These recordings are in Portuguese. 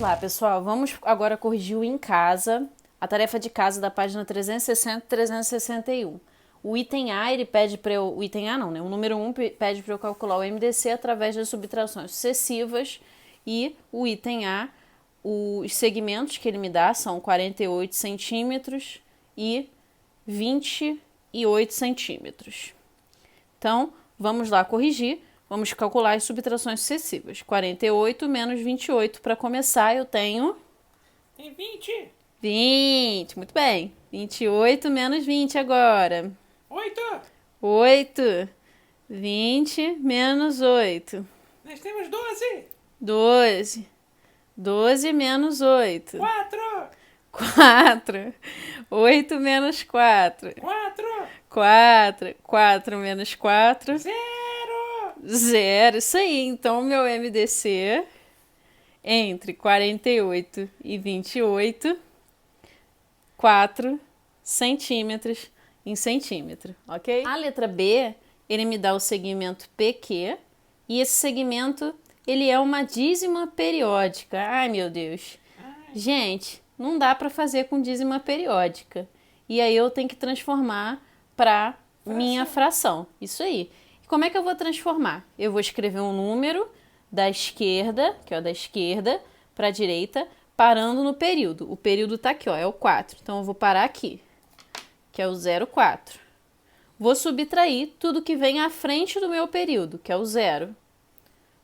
lá, pessoal. Vamos agora corrigir o em casa, a tarefa de casa da página 360 e 361. O item A, ele pede para eu... O item A não, né? O número 1 pede para eu calcular o MDC através das subtrações sucessivas. E o item A, os segmentos que ele me dá são 48 centímetros e 28 centímetros. Então, vamos lá corrigir. Vamos calcular as subtrações sucessivas. 48 menos 28. Para começar, eu tenho... Tem 20. 20. Muito bem. 28 menos 20 agora. 8. 8. 20 menos 8. Nós temos 12. 12. 12 menos 8. 4. 4. 8 menos 4. 4. 4. 4 menos 4. 0. 0. Isso aí. Então, meu MDC entre 48 e 28, 4 centímetros em centímetro, ok? A letra B, ele me dá o segmento PQ, e esse segmento, ele é uma dízima periódica. Ai, meu Deus. Gente, não dá para fazer com dízima periódica. E aí eu tenho que transformar para minha fração. Isso aí. E como é que eu vou transformar? Eu vou escrever um número da esquerda, que é o da esquerda, para a direita, parando no período. O período está aqui, ó, é o 4. Então, eu vou parar aqui, que é o 0,4. Vou subtrair tudo que vem à frente do meu período, que é o 0.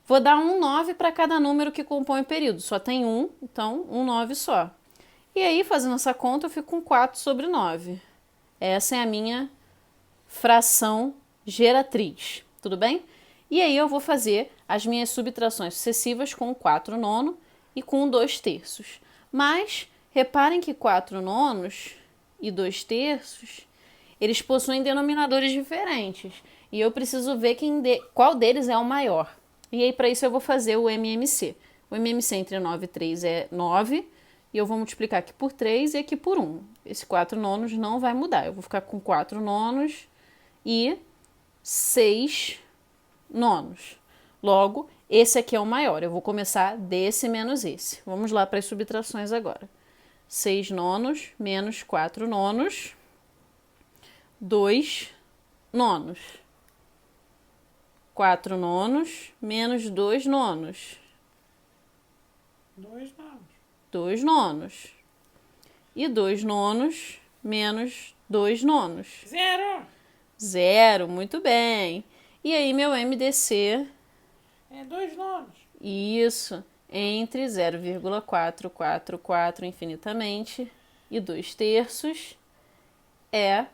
Vou dar um 9 para cada número que compõe o período. Só tem um, então um 9 só. E aí, fazendo essa conta, eu fico com 4 sobre 9. Essa é a minha fração geratriz. Tudo bem? E aí eu vou fazer as minhas subtrações sucessivas com 4 nono e com 2 terços. Mas reparem que 4 nonos e 2 terços, eles possuem denominadores diferentes. E eu preciso ver qual deles é o maior. E aí, para isso, eu vou fazer o MMC. O MMC entre 9 e 3 é 9. E eu vou multiplicar aqui por 3 e aqui por 1. Esse 4 nonos não vai mudar. Eu vou ficar com 4 nonos e 6 nonos. Logo, esse aqui é o maior. Eu vou começar desse menos esse. Vamos lá para as subtrações agora. 6 nonos menos 4 nonos. 2 nonos. 4 nonos menos 2 nonos. 2 nonos. 2 nonos. E 2 nonos menos 2 nonos. 0. 0, muito bem. E aí, meu MDC... É 2 nonos. Isso, entre 0,444 infinitamente e 2 terços é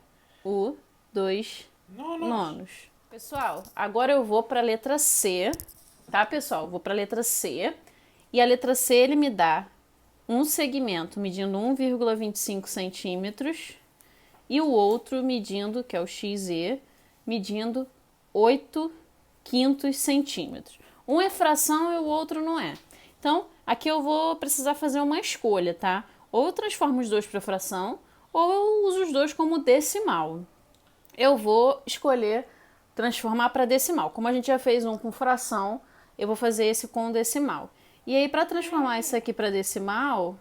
o 2 nonos. Pessoal, agora eu vou para a letra C, tá, pessoal? Vou para a letra C. E a letra C, ele me dá um segmento medindo 1,25 centímetros e o outro medindo, que é o XZ, medindo 8 quintos centímetros. Um é fração e o outro não é. Então, aqui eu vou precisar fazer uma escolha, tá? Ou eu transformo os dois para fração, ou eu uso os dois como decimal. Eu vou escolher transformar para decimal. Como a gente já fez um com fração, eu vou fazer esse com decimal. E aí, para transformar isso aqui para decimal,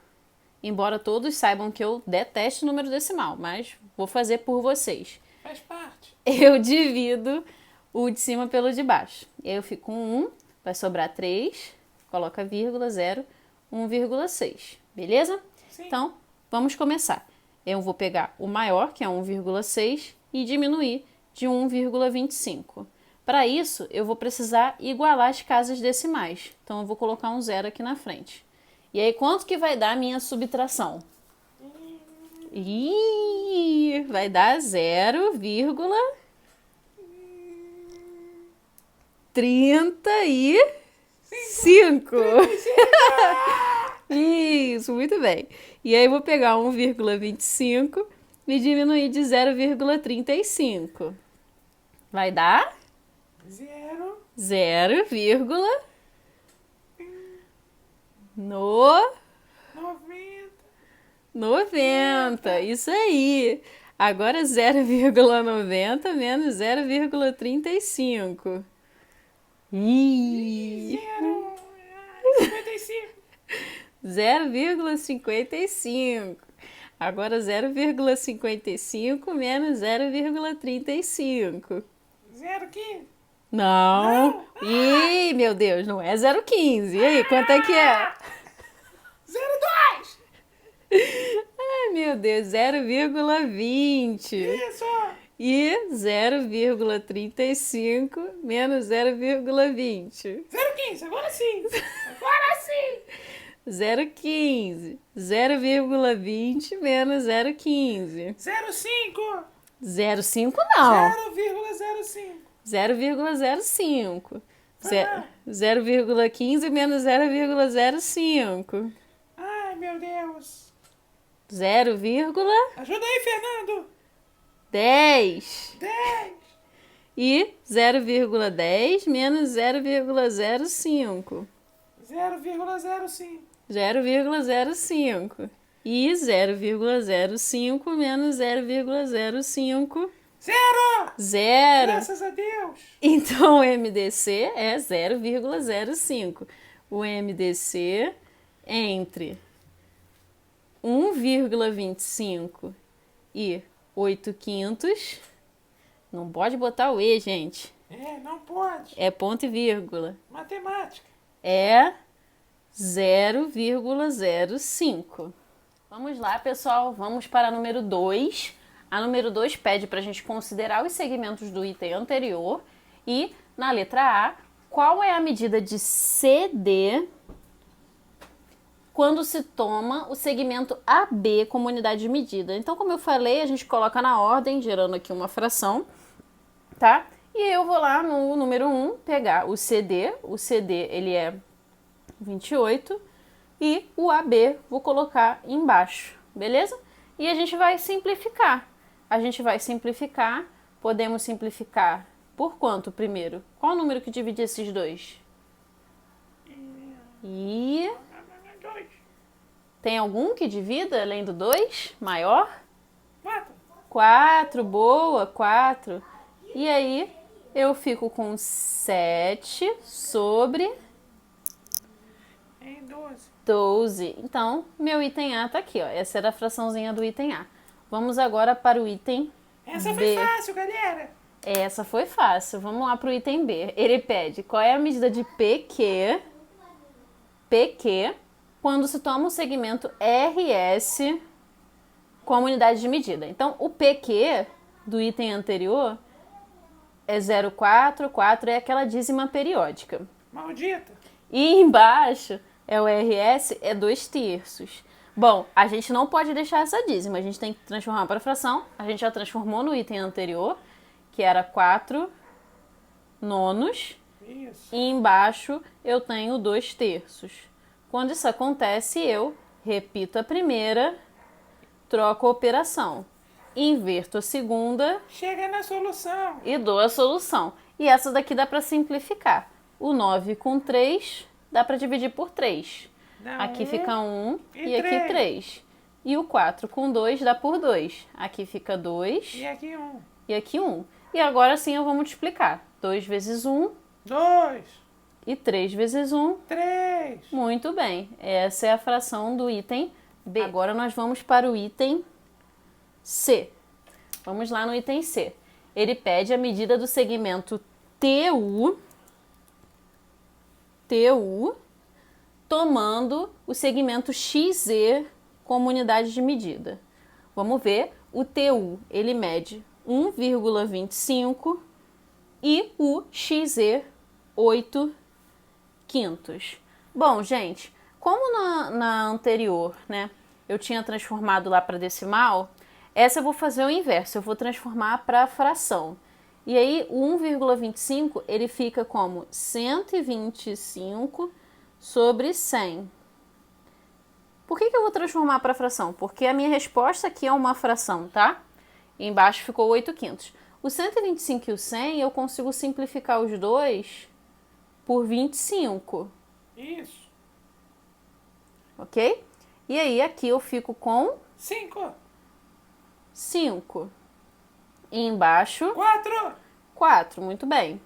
embora todos saibam que eu detesto número decimal, mas vou fazer por vocês. Faz parte. Eu divido o de cima pelo de baixo. E aí eu fico com 1, vai sobrar 3, coloca vírgula, 0, 1,6. Beleza? Sim. Então, vamos começar. Eu vou pegar o maior, que é 1,6, e diminuir de 1,25. Para isso, eu vou precisar igualar as casas decimais. Então, eu vou colocar um 0 aqui na frente. E aí, quanto que vai dar a minha subtração? Vai dar 0,35. Isso, muito bem. E aí eu vou pegar 1,25 e diminuir de 0,35. Vai dar 0, no 90. Isso aí. Agora 0,90 menos 0,35. Ih! 55. 0,55. Agora 0,55 menos 0,35. 0,15. Não. Ih, meu Deus, não é 0,15. E aí, quanto é que é? 0,2. Ai, meu Deus, 0,20. Isso. E 0,35 menos 0,20. 0,15. Agora sim. Agora sim. 0,15. 0,20 menos 0,15. 0,5. 0,5 não. 0,05. 0,05. Ah. 0,15 menos 0,05. Ai, meu Deus. 0,10. Ajuda aí, Fernando. 10. 10. E 0,10 menos 0,05. 0,05. 0,05. E 0,05 menos 0,05. 0. Zero. Graças a Deus. Então o MDC é 0,05. O MDC entre 1,25 e 8/5. Não pode botar o E, gente. É, não pode. É ponto e vírgula. Matemática. É 0,05. Vamos lá, pessoal. Vamos para a número 2. A número 2 pede para a gente considerar os segmentos do item anterior. E, na letra A, qual é a medida de CD quando se toma o segmento AB como unidade de medida? Então, como eu falei, a gente coloca na ordem, gerando aqui uma fração, tá? E eu vou lá no número 1 pegar o CD. O CD, ele é 28. E o AB vou colocar embaixo, beleza? E a gente vai simplificar. Podemos simplificar por quanto primeiro? Qual o número que divide esses dois? E 2. tem algum que divida além do 2? Maior? 4. 4, boa, 4. E aí eu fico com 7 sobre Em 12. 12. Então, meu item A tá aqui, ó. Essa era a fraçãozinha do item A. Vamos agora para o item Essa B. foi fácil, galera. Essa foi fácil. Vamos lá para o item B. Ele pede qual é a medida de PQ quando se toma o segmento RS como unidade de medida. Então, o PQ do item anterior é 0,4. 4 é aquela dízima periódica. Maldita. E embaixo é o RS, é 2/3. Bom, a gente não pode deixar essa dízima, a gente tem que transformar para fração. A gente já transformou no item anterior, que era 4 nonos. Isso. E embaixo eu tenho 2/3. Quando isso acontece, eu repito a primeira, troco a operação, inverto a segunda Chega na solução. e dou a solução. E essa daqui dá para simplificar. O 9 com 3 dá para dividir por 3. Dá Aqui um fica 1 e aqui três. 3. E o 4 com 2 dá por 2. Aqui fica 2 E aqui 1. e aqui 1. E agora sim eu vou multiplicar. 2 vezes 1 2. e 3 vezes 1. 3. Muito bem. Essa é a fração do item B. Agora nós vamos para o item C. Vamos lá no item C. Ele pede a medida do segmento TU, tomando o segmento XZ como unidade de medida. Vamos ver, o TU ele mede 1,25 e o XZ 8/5. Bom, gente, como na anterior, né, eu tinha transformado lá para decimal, essa eu vou fazer o inverso, eu vou transformar para fração. E aí o 1,25 ele fica como 125 sobre 100. Por que eu vou transformar para fração? Porque a minha resposta aqui é uma fração, tá? E embaixo ficou 8/5. O 125 e o 100 eu consigo simplificar os dois por 25, Isso. ok? E aí aqui eu fico com 5. 5. E embaixo 4. 4, muito bem.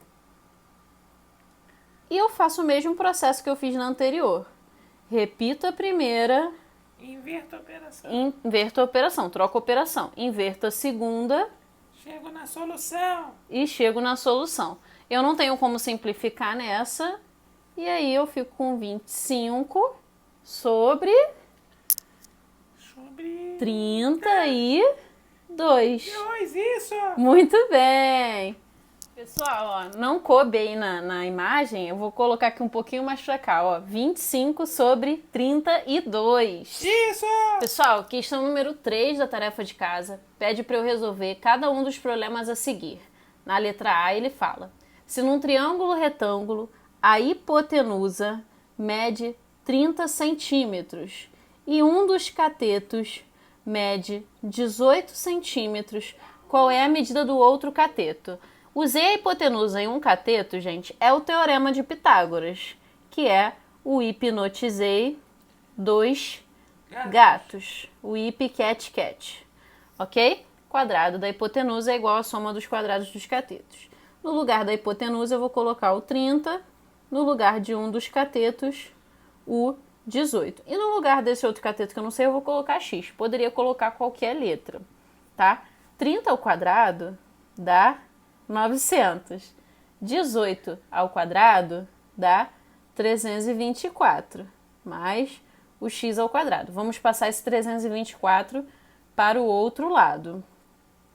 E eu faço o mesmo processo que eu fiz na anterior. repito a primeira, Inverto a operação. inverto a operação, troco a operação, inverto a segunda Chego na solução. e chego na solução. Eu não tenho como simplificar nessa, e aí eu fico com 25 sobre Sobre 32. 2, isso. Muito bem! Pessoal, ó, não coube aí na imagem, eu vou colocar aqui um pouquinho mais pra cá, ó. 25 sobre 32. Isso. Pessoal, questão número 3 da tarefa de casa pede para eu resolver cada um dos problemas a seguir. Na letra A ele fala: se num triângulo retângulo a hipotenusa mede 30 centímetros e um dos catetos mede 18 centímetros, qual é a medida do outro cateto? Usei a hipotenusa em um cateto, gente, é o teorema de Pitágoras, que é o hipnotizei dois gatos, o hip cat cat, ok? Quadrado da hipotenusa é igual à soma dos quadrados dos catetos. No lugar da hipotenusa eu vou colocar o 30, no lugar de um dos catetos, o 18. E no lugar desse outro cateto que eu não sei, eu vou colocar x. Poderia colocar qualquer letra, tá? 30 ao quadrado dá 900. 18 ao quadrado dá 324, mais o x ao quadrado. Vamos passar esse 324 para o outro lado.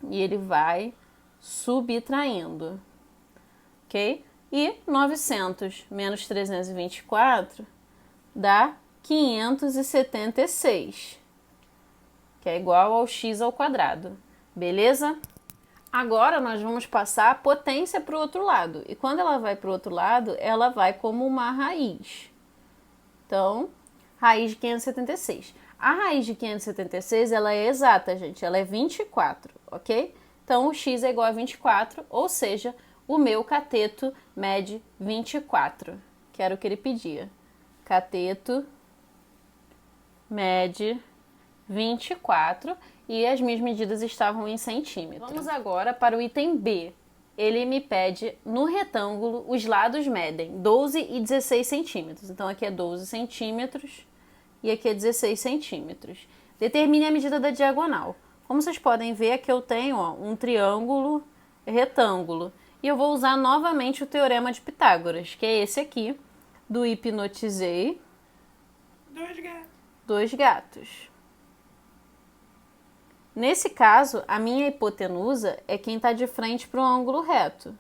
E ele vai subtraindo, ok? E 900 menos 324 dá 576, que é igual ao x ao quadrado. Beleza? Agora nós vamos passar a potência para o outro lado. E quando ela vai para o outro lado, ela vai como uma raiz. Então, raiz de 576. A raiz de 576, ela é exata, gente. Ela é 24, ok? Então, o x é igual a 24, ou seja, o meu cateto mede 24, que era o que ele pedia. Cateto mede 24 e as minhas medidas estavam em centímetros. Vamos agora para o item B. Ele me pede, no retângulo, os lados medem 12 e 16 centímetros. Então, aqui é 12 centímetros e aqui é 16 centímetros. Determine a medida da diagonal. Como vocês podem ver, aqui eu tenho um triângulo retângulo. E eu vou usar novamente o teorema de Pitágoras, que é esse aqui, do hipnotizei dois gatos. Nesse caso, a minha hipotenusa é quem está de frente para o ângulo reto.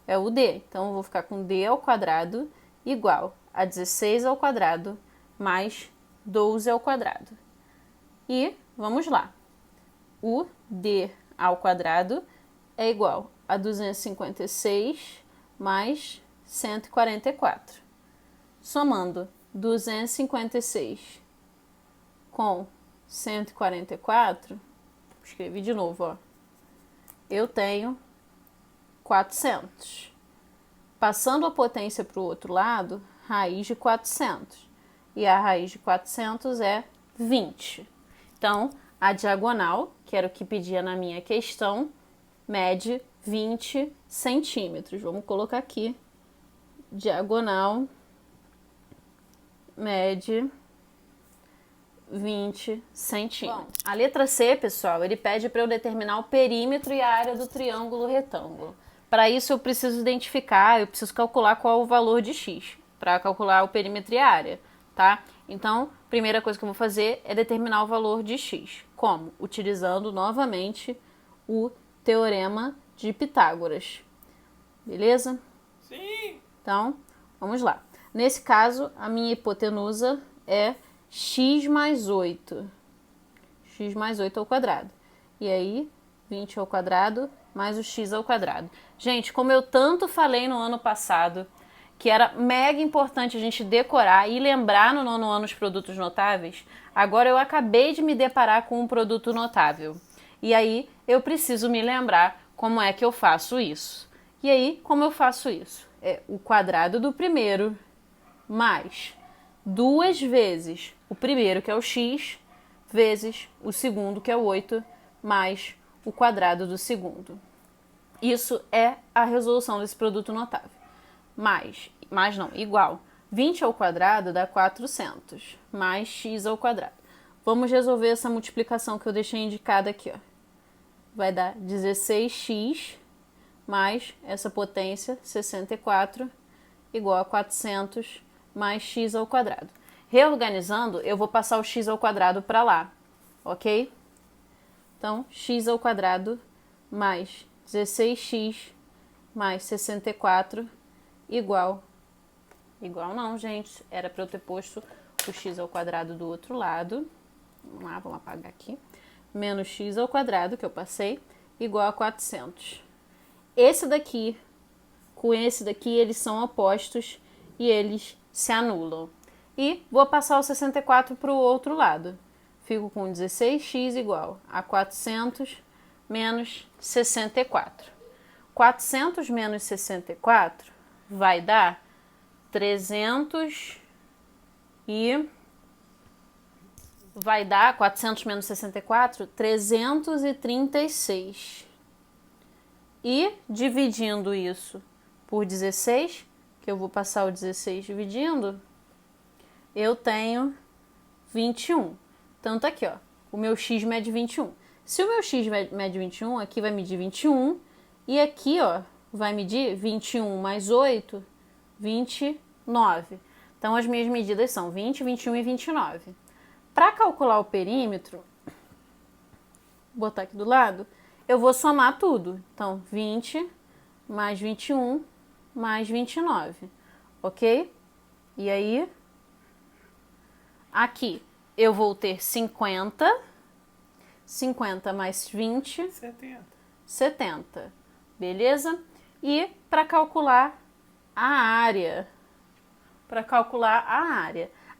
É o D. Então, eu vou ficar com D ao quadrado igual a 16 ao quadrado mais 12 ao quadrado. E vamos lá. O D ao quadrado é igual a 256 mais 144. Somando 256 com 144, escrevi de novo, ó. Eu tenho 400. Passando a potência para o outro lado, raiz de 400. E a raiz de 400 é 20. Então, a diagonal, que era o que pedia na minha questão, mede 20 centímetros. Vamos colocar aqui. Diagonal mede 20 centímetros. Bom, a letra C, pessoal, ele pede para eu determinar o perímetro e a área do triângulo retângulo. Para isso eu preciso identificar, eu preciso calcular qual é o valor de x, para calcular o perímetro e a área, tá? Então, a primeira coisa que eu vou fazer é determinar o valor de x. Como? Utilizando novamente o teorema de Pitágoras. Beleza? Sim. Então, vamos lá. Nesse caso, a minha hipotenusa é x mais 8. X mais 8 ao quadrado. E aí, 20 ao quadrado mais o x ao quadrado. Gente, como eu tanto falei no ano passado, que era mega importante a gente decorar e lembrar no nono ano os produtos notáveis, agora eu acabei de me deparar com um produto notável. E aí, eu preciso me lembrar como é que eu faço isso. E aí, como eu faço isso? É o quadrado do primeiro mais 2 vezes o primeiro, que é o x, vezes o segundo, que é o 8, mais o quadrado do segundo. Isso é a resolução desse produto notável. Igual 20 ao quadrado dá 400, mais x ao quadrado. Vamos resolver essa multiplicação que eu deixei indicada aqui, ó. Vai dar 16x mais essa potência, 64, igual a 400 mais x ao quadrado. Reorganizando, eu vou passar o x ao quadrado para lá, ok? Então, x ao quadrado mais 16x mais 64 igual não, gente, era para eu ter posto o x ao quadrado do outro lado. Vamos lá, vamos apagar aqui. Menos x ao quadrado, que eu passei, igual a 400. Esse daqui com esse daqui, eles são opostos e eles se anulam. E vou passar o 64 para o outro lado. Fico com 16x igual a 400 menos 64. 400 menos 64 vai dar 400 menos 64, 336. E dividindo isso por 16, que eu vou passar o 16 dividindo, eu tenho 21. Então tá aqui, ó, o meu x mede 21. Se o meu x mede 21, aqui vai medir 21, e aqui, ó, vai medir 21 mais 8, 29. Então as minhas medidas são 20, 21 e 29. Para calcular o perímetro, vou botar aqui do lado, eu vou somar tudo. Então, 20 mais 21 mais 29, ok? E aí, aqui eu vou ter 50 mais 20, 70, beleza? E para calcular a área,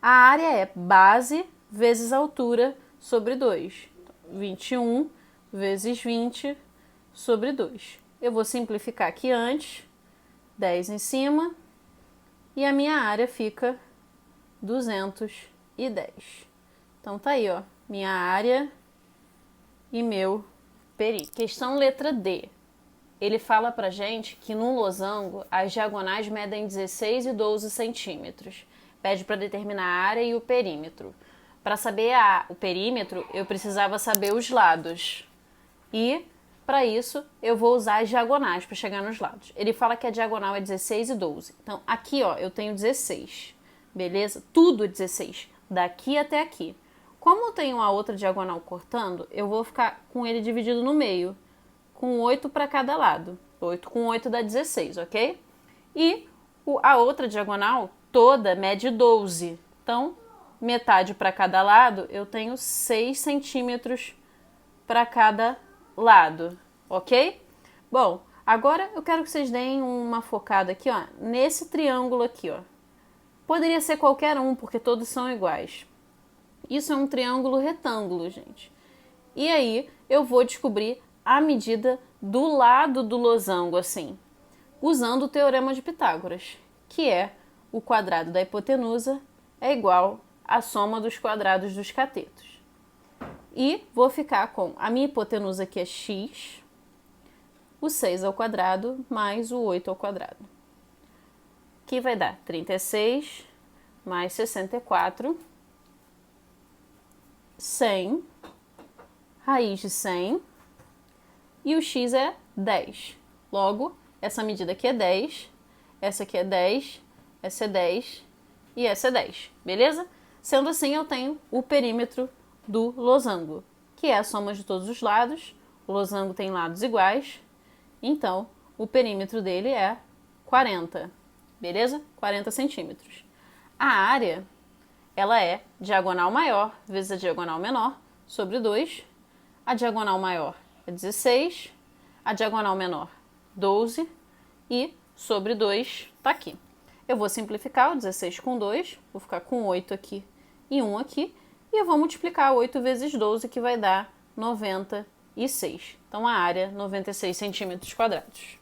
a área é base vezes altura sobre 2. 21 vezes 20 sobre 2. Eu vou simplificar aqui antes, 10 em cima, e a minha área fica 210. Então tá aí, ó, minha área e meu perímetro. Questão letra D. Ele fala pra gente que num losango as diagonais medem 16 e 12 centímetros. Pede para determinar a área e o perímetro. Para saber o perímetro, eu precisava saber os lados. E, para isso, eu vou usar as diagonais para chegar nos lados. Ele fala que a diagonal é 16 e 12. Então, aqui, ó, eu tenho 16. Beleza? Tudo 16. Daqui até aqui. Como eu tenho a outra diagonal cortando, eu vou ficar com ele dividido no meio. Com 8 para cada lado. 8 com 8 dá 16, ok? E a outra diagonal toda mede 12. Então, metade para cada lado, eu tenho 6 centímetros para cada lado, ok? Bom, agora eu quero que vocês deem uma focada aqui, ó, nesse triângulo aqui, ó. Poderia ser qualquer um, porque todos são iguais. Isso é um triângulo retângulo, gente. E aí, eu vou descobrir a medida do lado do losango, assim, usando o Teorema de Pitágoras, que é o quadrado da hipotenusa é igual à soma dos quadrados dos catetos. E vou ficar com a minha hipotenusa aqui é x, o 6 ao quadrado mais o 8 ao quadrado, que vai dar 36 mais 64, 100, raiz de 100, e o x é 10. Logo, essa medida aqui é 10, essa aqui é 10, essa é 10 e essa é 10, beleza? Sendo assim, eu tenho o perímetro do losango, que é a soma de todos os lados. O losango tem lados iguais, então o perímetro dele é 40, beleza? 40 centímetros. A área, ela é diagonal maior vezes a diagonal menor sobre 2. A diagonal maior é 16, a diagonal menor 12 e sobre 2 tá aqui. Eu vou simplificar o 16 com 2, vou ficar com 8 aqui e 1 aqui, e eu vou multiplicar 8 vezes 12, que vai dar 96. Então, a área, 96 centímetros quadrados.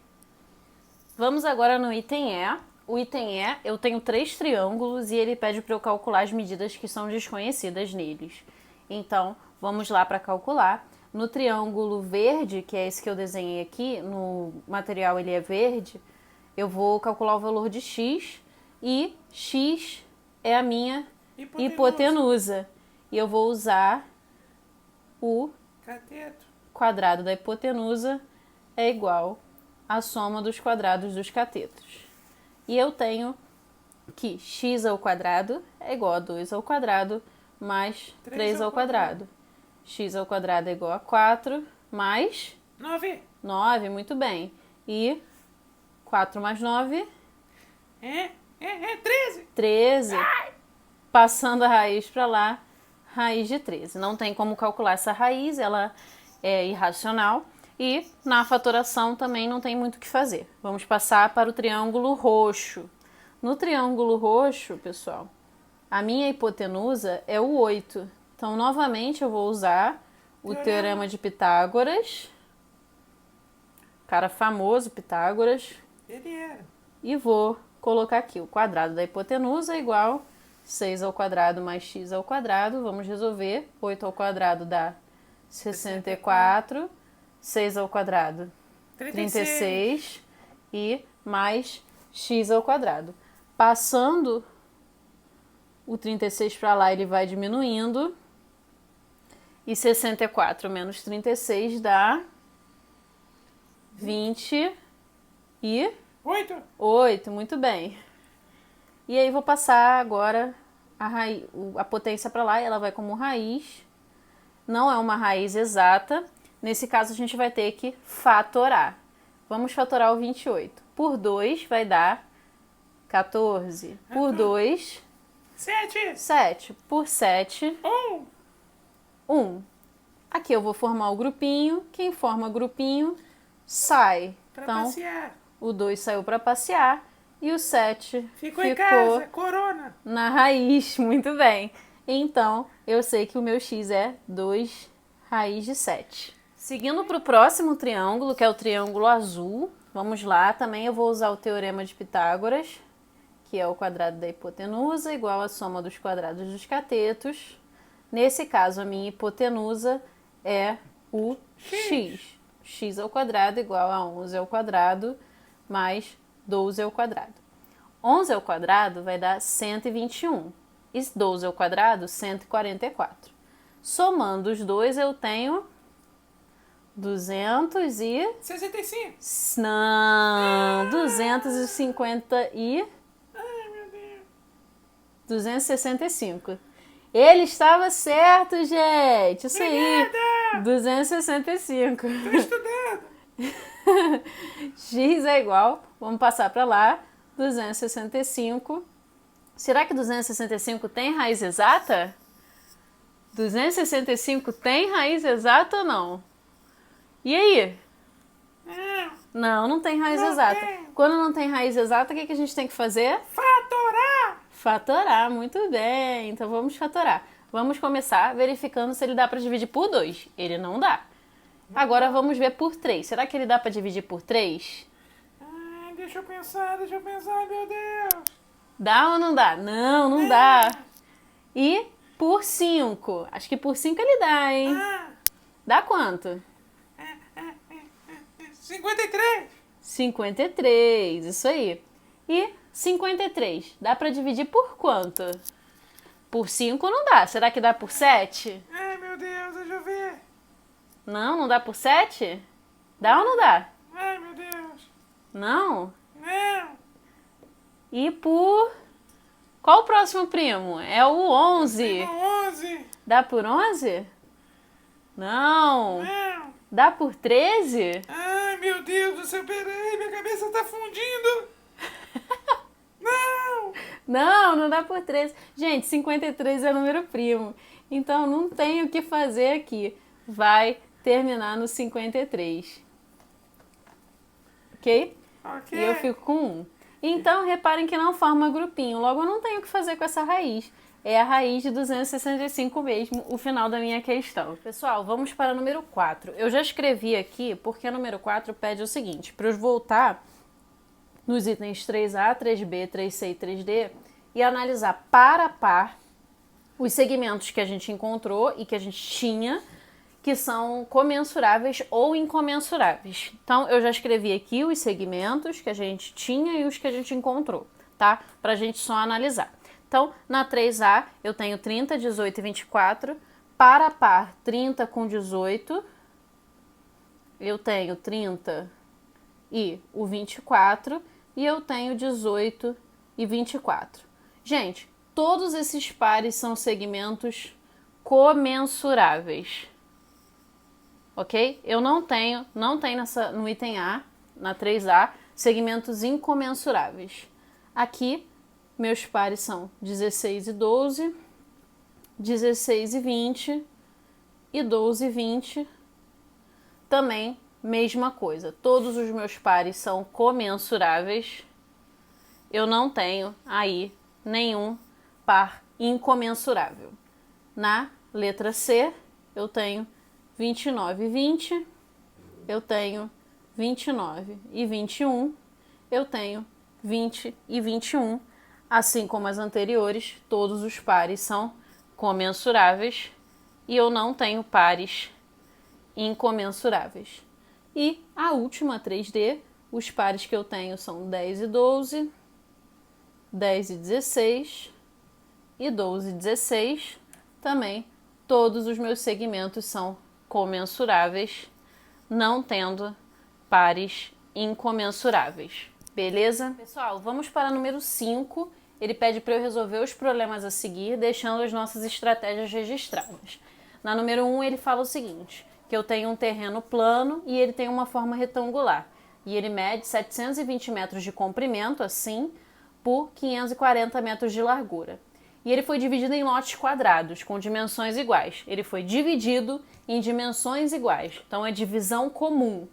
Vamos agora no item E. O item E, eu tenho 3 triângulos e ele pede para eu calcular as medidas que são desconhecidas neles. Então, vamos lá para calcular. No triângulo verde, que é esse que eu desenhei aqui, no material ele é verde, eu vou calcular o valor de x e x é a minha hipotenusa. E eu vou usar o Cateto. quadrado da hipotenusa é igual à soma dos quadrados dos catetos. E eu tenho que x ao quadrado é igual a 2 ao quadrado mais 3 ao quadrado. X ao quadrado é igual a 4 mais 9, muito bem. E 4 mais 9? É 13. 13. Passando a raiz para lá, raiz de 13. Não tem como calcular essa raiz, ela é irracional. E na fatoração também não tem muito o que fazer. Vamos passar para o triângulo roxo. No triângulo roxo, pessoal, a minha hipotenusa é o 8. Então, novamente, eu vou usar o Teorema de Pitágoras. Cara famoso, Pitágoras. Ele era. E vou colocar aqui o quadrado da hipotenusa é igual 6 ao quadrado mais x ao quadrado. Vamos resolver. 8 ao quadrado dá 64. 6 ao quadrado, 36. E mais x ao quadrado. Passando o 36 para lá, ele vai diminuindo. E 64 menos 36 dá 28, muito bem. E aí vou passar agora a potência para lá e ela vai como raiz. Não é uma raiz exata. Nesse caso, a gente vai ter que fatorar. Vamos fatorar o 28. Por 2 vai dar 14. Por 2... 7. Por 7... 1. Aqui eu vou formar o grupinho. Quem forma grupinho sai. Então, passear. O 2 saiu para passear. E o 7 ficou em casa, corona. Na raiz. Muito bem. Então, eu sei que o meu x é 2 raiz de 7. Seguindo para o próximo triângulo, que é o triângulo azul. Vamos lá, também eu vou usar o Teorema de Pitágoras, que é o quadrado da hipotenusa igual à soma dos quadrados dos catetos. Nesse caso, a minha hipotenusa é o x. X ao quadrado igual a 11 ao quadrado mais 12 ao quadrado. 11 ao quadrado vai dar 121. E 12 ao quadrado, 144. Somando os dois, eu tenho 65. Não, 250 e... Ai, meu Deus. 265. Ele estava certo, gente. Isso aí. 265. Tô estudando. X é igual, vamos passar para lá, 265. Será que 265 tem raiz exata? 265 tem raiz exata ou não? E aí? Não tem raiz exata. Quando não tem raiz exata, o que a gente tem que fazer? Fatorar, muito bem. Então vamos fatorar. Vamos começar verificando se ele dá para dividir por 2. Ele não dá. Agora vamos ver por 3. Será que ele dá para dividir por 3? Deixa eu pensar, meu Deus. Dá ou não dá? Não dá. E por 5? Acho que por 5 ele dá, hein? Dá quanto? 53. 53, isso aí. E 53, dá para dividir por quanto? Por 5 não dá. Será que dá por 7? Ai, meu Deus, deixa eu ver. Não dá por 7? Dá ou não dá? Ai, meu Deus. Não? Não. E por... Qual o próximo primo? É o 11. 11. Dá por 11? Não. Não. Dá por 13? Ai, meu Deus do céu, peraí, minha cabeça tá fundindo. Não dá por 13. Gente, 53 é número primo. Então, não tem o que fazer aqui. Vai terminar no 53. Ok? Ok. E eu fico com 1. Então, reparem que não forma grupinho. Logo, eu não tenho o que fazer com essa raiz. É a raiz de 265 mesmo, o final da minha questão. Pessoal, vamos para o número 4. Eu já escrevi aqui porque o número 4 pede o seguinte. Para eu voltar nos itens 3A, 3B, 3C e 3D e analisar par a par os segmentos que a gente encontrou e que a gente tinha, que são comensuráveis ou incomensuráveis. Então, eu já escrevi aqui os segmentos que a gente tinha e os que a gente encontrou. tá? Pra gente só analisar. Então, na 3A, eu tenho 30, 18 e 24. Para a par, 30 com 18, eu tenho 30 e o 24, e eu tenho 18 e 24. Gente, todos esses pares são segmentos comensuráveis, ok? Eu não tenho no item A, na 3A, segmentos incomensuráveis. Aqui, meus pares são 16 e 12, 16 e 20 e 12 e 20. Também, mesma coisa. Todos os meus pares são comensuráveis. Eu não tenho aí nenhum par incomensurável. Na letra C, eu tenho 29 e 20, eu tenho 29 e 21, eu tenho 20 e 21. Assim como as anteriores, todos os pares são comensuráveis e eu não tenho pares incomensuráveis. E a última 3D, os pares que eu tenho são 10 e 12, 10 e 16 e 12 e 16. Também todos os meus segmentos são comensuráveis, não tendo pares incomensuráveis. Beleza? Pessoal, vamos para o número 5. Ele pede para eu resolver os problemas a seguir, deixando as nossas estratégias registradas. Na número 1, ele fala o seguinte, que eu tenho um terreno plano e ele tem uma forma retangular. E ele mede 720 metros de comprimento, assim, por 540 metros de largura. E ele foi dividido em lotes quadrados, com dimensões iguais. Ele foi dividido em dimensões iguais. Então, é divisão comum.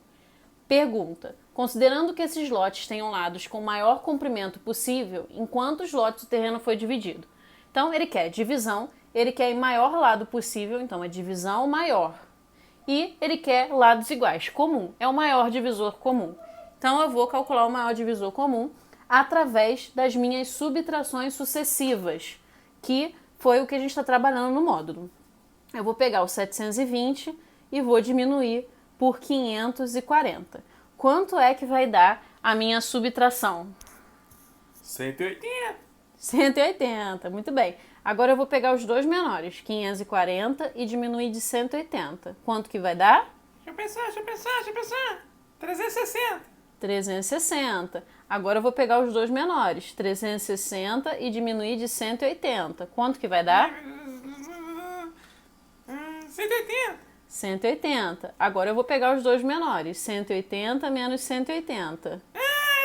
Pergunta: considerando que esses lotes tenham lados com o maior comprimento possível, em quantos lotes o terreno foi dividido? Então, ele quer divisão, ele quer em maior lado possível, então é divisão maior. E ele quer lados iguais, comum, é o maior divisor comum. Então, eu vou calcular o maior divisor comum através das minhas subtrações sucessivas, que foi o que a gente está trabalhando no módulo. Eu vou pegar o 720 e vou diminuir por 540. Quanto é que vai dar a minha subtração? 180. 180, muito bem. Agora eu vou pegar os dois menores, 540, e diminuir de 180. Quanto que vai dar? Deixa eu pensar. 360. 360. Agora eu vou pegar os dois menores, 360 e diminuir de 180. Quanto que vai dar? 180. 180. Agora eu vou pegar os dois menores, 180 menos 180.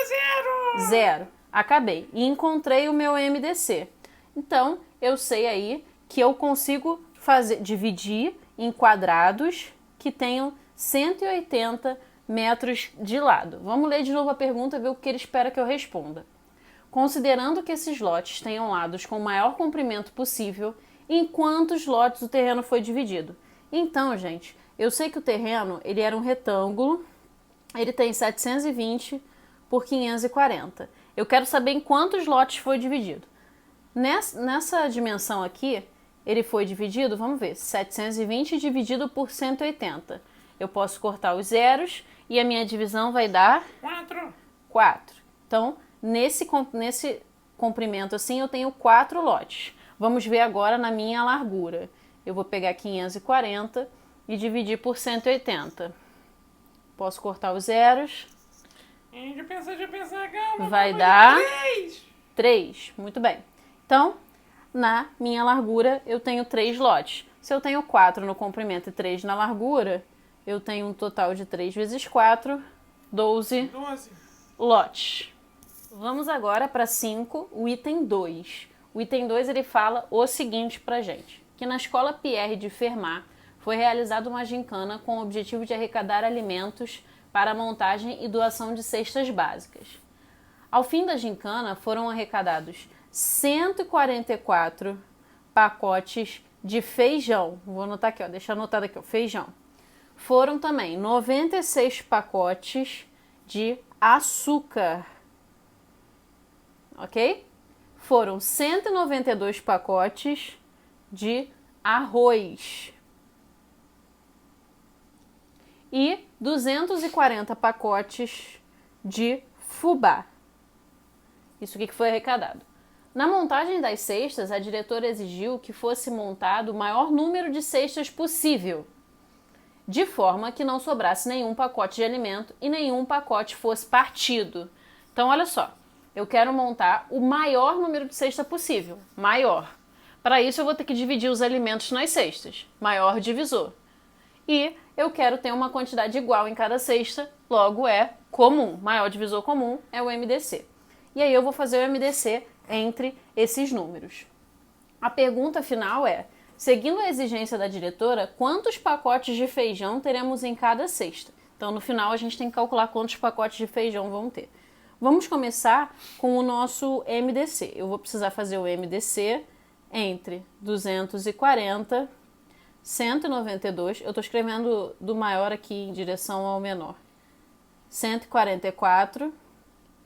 Zero. Zero. Acabei. E encontrei o meu MDC. Então, eu sei aí que eu consigo dividir em quadrados que tenham 180 metros de lado. Vamos ler de novo a pergunta e ver o que ele espera que eu responda. Considerando que esses lotes tenham lados com o maior comprimento possível, em quantos lotes o terreno foi dividido? Então, gente, eu sei que o terreno ele era um retângulo, ele tem 720 por 540. Eu quero saber em quantos lotes foi dividido. Nessa dimensão aqui, ele foi dividido, vamos ver, 720 dividido por 180. Eu posso cortar os zeros e a minha divisão vai dar 4. Então, nesse comprimento assim, eu tenho 4 lotes. Vamos ver agora na minha largura. Eu vou pegar 540 e dividir por 180. Posso cortar os zeros. Deixa eu pensar, calma. Vai dar 3. 3. Muito bem. Então, na minha largura, eu tenho 3 lotes. Se eu tenho 4 no comprimento e 3 na largura, eu tenho um total de 3 vezes 4, 12 lotes. Vamos agora para 5, o item 2. O item 2 ele fala o seguinte pra gente, que na escola Pierre de Fermat foi realizada uma gincana com o objetivo de arrecadar alimentos para a montagem e doação de cestas básicas. Ao fim da gincana foram arrecadados 144 pacotes de feijão. Vou anotar aqui, ó, deixa anotado aqui, ó, feijão. Foram também 96 pacotes de açúcar, ok? Foram 192 pacotes de arroz e 240 pacotes de fubá. Isso aqui que foi arrecadado. Na montagem das cestas, a diretora exigiu que fosse montado o maior número de cestas possível, de forma que não sobrasse nenhum pacote de alimento e nenhum pacote fosse partido. Então, olha só, eu quero montar o maior número de cesta possível, maior. Para isso, eu vou ter que dividir os alimentos nas cestas, maior divisor. E eu quero ter uma quantidade igual em cada cesta, logo é comum, maior divisor comum é o MDC. E aí eu vou fazer o MDC entre esses números. A pergunta final é, seguindo a exigência da diretora, quantos pacotes de feijão teremos em cada cesta? Então, no final, a gente tem que calcular quantos pacotes de feijão vão ter. Vamos começar com o nosso MDC. Eu vou precisar fazer o MDC entre 240, 192, eu estou escrevendo do maior aqui em direção ao menor, 144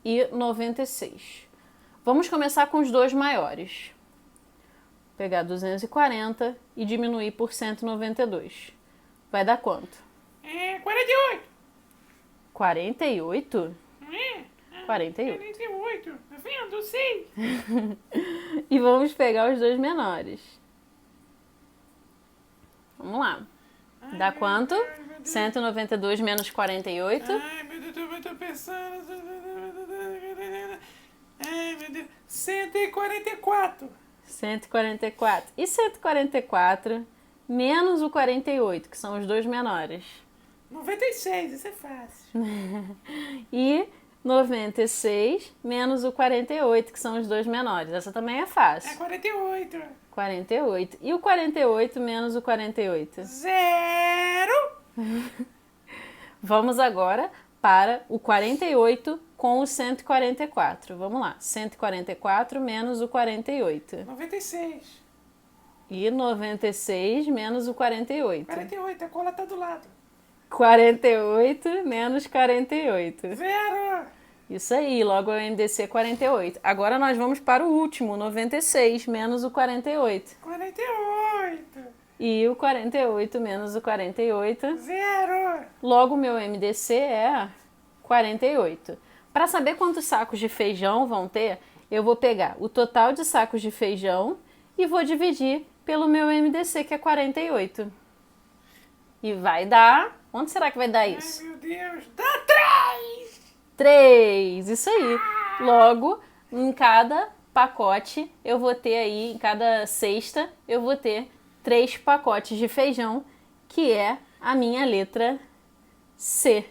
e 96. Vamos começar com os dois maiores. Vou pegar 240 e diminuir por 192. Vai dar quanto? 48. 48? 48. 48. Tá vendo? Eu sei. E vamos pegar os dois menores. Vamos lá. Dá quanto? 192 menos 48? Ai, meu Deus, eu tô pensando. Ai, meu Deus. 144. 144. E 144 menos o 48, que são os dois menores? 96, isso é fácil. E 96 menos o 48, que são os dois menores. Essa também é fácil. É 48. 48. E o 48 menos o 48? 0. Vamos agora para o 48 com o 144. Vamos lá. 144 menos o 48. 96. E 96 menos o 48. 48, a cola tá do lado. 48 menos 48. 0. Isso aí, logo é o MDC 48. Agora nós vamos para o último, 96 menos o 48. 48. E o 48 menos o 48. 0. Logo o meu MDC é 48. Para saber quantos sacos de feijão vão ter, eu vou pegar o total de sacos de feijão e vou dividir pelo meu MDC, que é 48. E vai dar... Onde será que vai dar isso? Ai, meu Deus. Dá 3. 3, isso aí. Logo, em cada pacote, eu vou ter aí, em cada cesta, eu vou ter 3 pacotes de feijão, que é a minha letra C.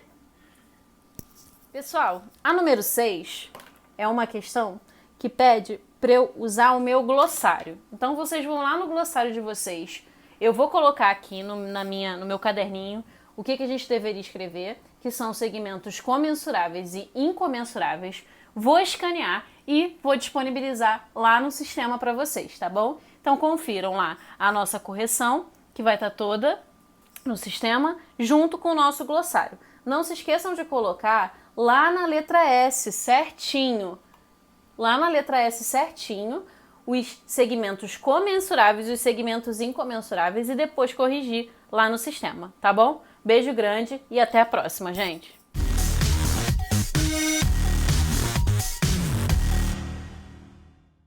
Pessoal, a número 6 é uma questão que pede para eu usar o meu glossário. Então, vocês vão lá no glossário de vocês. Eu vou colocar aqui no meu caderninho o que a gente deveria escrever, que são segmentos comensuráveis e incomensuráveis. Vou escanear e vou disponibilizar lá no sistema para vocês, tá bom? Então confiram lá a nossa correção, que vai estar toda no sistema, junto com o nosso glossário. Não se esqueçam de colocar lá na letra S certinho, os segmentos comensuráveis e os segmentos incomensuráveis e depois corrigir lá no sistema, tá bom? Beijo grande e até a próxima, gente!